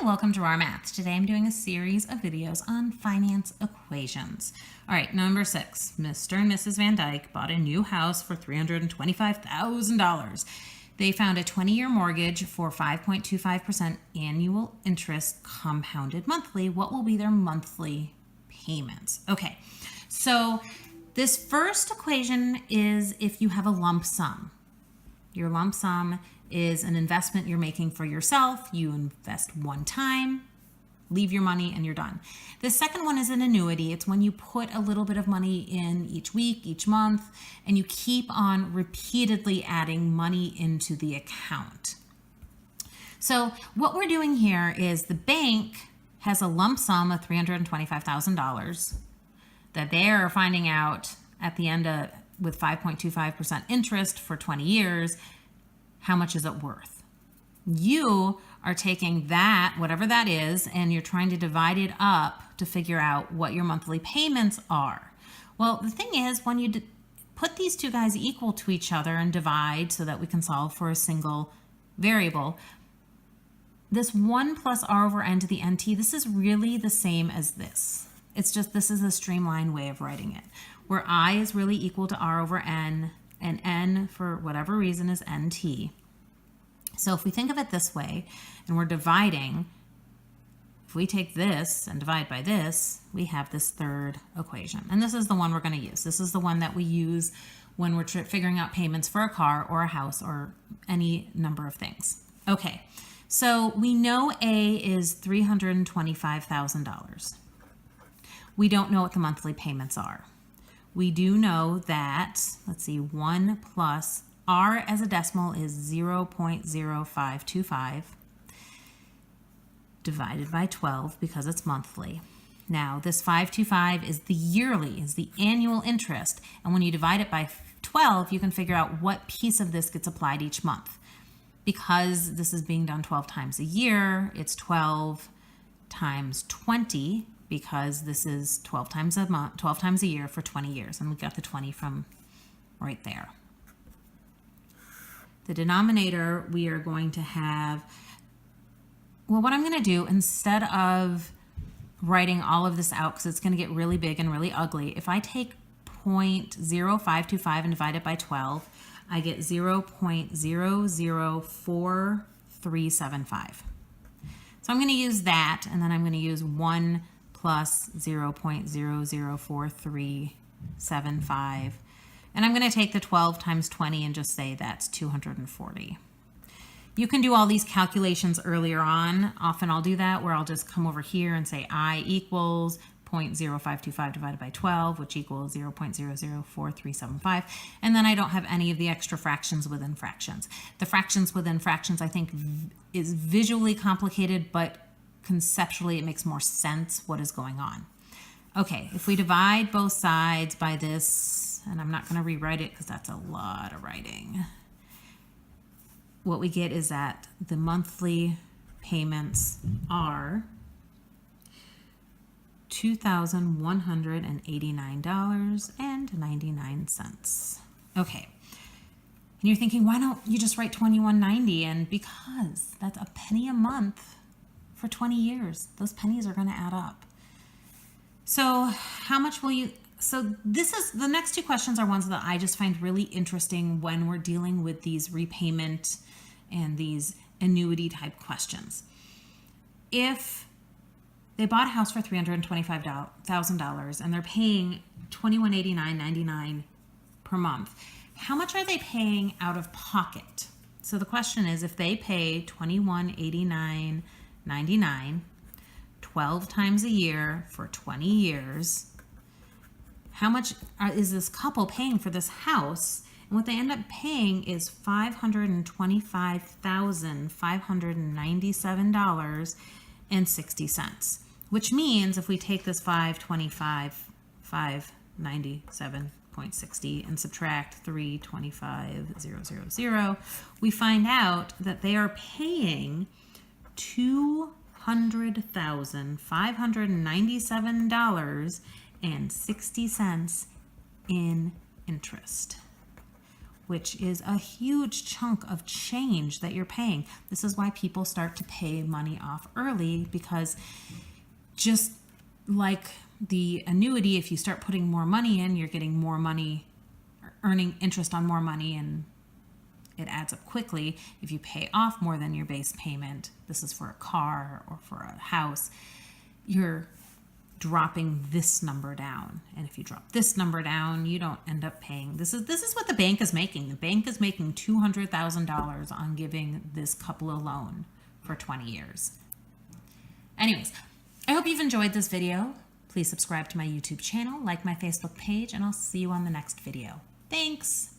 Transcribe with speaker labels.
Speaker 1: welcome to Raw Math. Today I'm doing a series of videos on finance equations. All right, number 6, Mr. and Mrs. Van Dyke bought a new house for $325,000. They found a 20-year mortgage for 5.25% annual interest compounded monthly. What will be their monthly payments? Okay, so this first equation is if you have a lump sum. Your lump sum is an investment you're making for yourself. You invest one time, leave your money, and you're done. The second one is an annuity. It's when you put a little bit of money in each week, each month, and you keep on repeatedly adding money into the account. So what we're doing here is the bank has a lump sum of $325,000 that they're finding out at the end of with 5.25% interest for 20 years, how much is it worth? You are taking that, whatever that is, and you're trying to divide it up to figure out what your monthly payments are. Well, the thing is, when you put these two guys equal to each other and divide so that we can solve for a single variable, this 1 plus r over n to the nt, this is really the same as this. It's just this is a streamlined way of writing it, where I is really equal to r over n, and n, for whatever reason, is nt. So if we think of it this way, and we're dividing, if we take this and divide by this, we have this third equation. And this is the one we're going to use. This is the one that we use when we're figuring out payments for a car or a house or any number of things. Okay, so we know A is $325,000. We don't know what the monthly payments are. We do know that, let's see, 1 plus r as a decimal is 0.0525 divided by 12 because it's monthly. Now, this 525 is the yearly, is the annual interest. And when you divide it by 12, you can figure out what piece of this gets applied each month. Because this is being done 12 times a year, it's 12 times 20, because this is 12 times a month, 12 times a year for 20 years. And we got the 20 from right there. The denominator, we are going to have, well, what I'm going to do, instead of writing all of this out, because it's going to get really big and really ugly, if I take 0.0525 and divide it by 12, I get 0.004375. So I'm going to use that, and then I'm going to use 1 plus 0.004375. And I'm going to take the 12 times 20 and just say that's 240. You can do all these calculations earlier on. Often I'll do that where I'll just come over here and say I equals 0.0525 divided by 12, which equals 0.004375. And then I don't have any of the extra fractions within fractions. The fractions within fractions, I think, is visually complicated, but conceptually it makes more sense what is going on. Okay, if we divide both sides by this, and I'm not going to rewrite it because that's a lot of writing, what we get is that the monthly payments are $2,189.99. Okay, and you're thinking, why don't you just write $2,190? And because that's a penny a month for 20 years, those pennies are going to add up. So how much will you, so this is, the next two questions are ones that I just find really interesting when we're dealing with these repayment and these annuity type questions. If they bought a house for $325,000 and they're paying $2,189.99 per month, how much are they paying out of pocket? So the question is, if they pay $2,189.99 12 times a year for 20 years, how much is this couple paying for this house? And what they end up paying is $525,597.60, which means if we take this 597.60 and subtract 325,000, we find out that they are paying $200,597.60 in interest. which is a huge chunk of change that you're paying. This is why people start to pay money off early, because just like the annuity, if you start putting more money in, you're getting more money, earning interest on more money, and it adds up quickly. If you pay off more than your base payment, this is for a car or for a house, you're dropping this number down. And if you drop this number down, you don't end up paying. This is what the bank is making. The bank is making $200,000 on giving this couple a loan for 20 years. Anyways, I hope you've enjoyed this video. Please subscribe to my YouTube channel, like my Facebook page, and I'll see you on the next video. Thanks.